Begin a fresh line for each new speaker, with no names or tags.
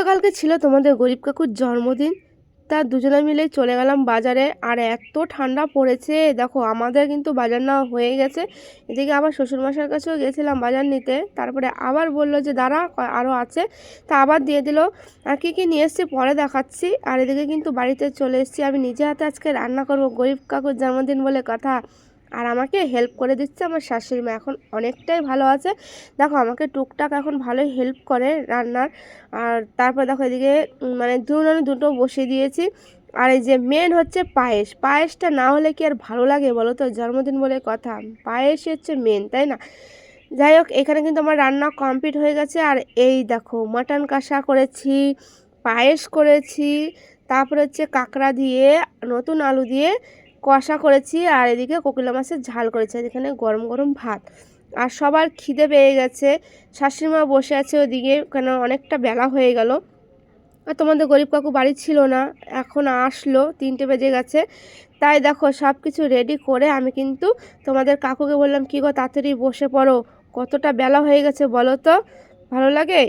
গতকালকে ছিল তোমাদের গরিব কাকুর জন্মদিন। তা দুজনে মিলেই চলে গেলাম বাজারে। আর এত ঠান্ডা পড়েছে, দেখো আমাদের কিন্তু বাজার নেওয়া হয়ে গেছে। এদিকে আবার শ্বশুরমশাইয়ের কাছেও গেছিলাম বাজার নিতে, তারপরে আবার বললো যে দাঁড়া আরও আছে, তা আবার দিয়ে দিল। আর কী কী নিয়ে এসেছি পরে দেখাচ্ছি। আর এদিকে কিন্তু বাড়িতে চলে এসেছি, আমি নিজে হাতে আজকে রান্না করব, গরিব কাকুর জন্মদিন বলে কথা। আর আমাকে হেল্প করে দিচ্ছে আমার শাশুড়ি মা, এখন অনেকটাই ভালো আছে। দেখো আমাকে টুকটাক এখন ভালোই হেল্প করে রান্নার। আর তারপর দেখো এদিকে মানে দুটো দুটো বসিয়ে দিয়েছি। আর এই যে মেন হচ্ছে পায়েস, পায়েসটা না হলে কি আর ভালো লাগে বলো তো, জন্মদিন বলে কথা, পায়েসই হচ্ছে মেন, তাই না? যাই হোক, এখানে কিন্তু আমার রান্না কমপ্লিট হয়ে গেছে। আর এই দেখো মাটন কষা করেছি, পায়েস করেছি, তারপরে হচ্ছে কাঁকড়া দিয়ে নতুন আলু দিয়ে কষা করেছি, আর এদিকে কোকিলা মাছের ঝাল করেছি। আর এখানে গরম গরম ভাত। আর সবার খিদে পেয়ে গেছে, শাশুড়িমা বসে আছে ওদিকে, কেন অনেকটা বেলা হয়ে গেল। আর তোমাদের গরিব কাকু বাড়ি ছিল না, এখন আসলো, 3টে বেজে গেছে। তাই দেখো সব কিছু রেডি করে আমি কিন্তু তোমাদের কাকুকে বললাম, কী গো তাড়াতাড়ি বসে পড়ো, কতটা বেলা হয়ে গেছে বলো তো, ভালো লাগে।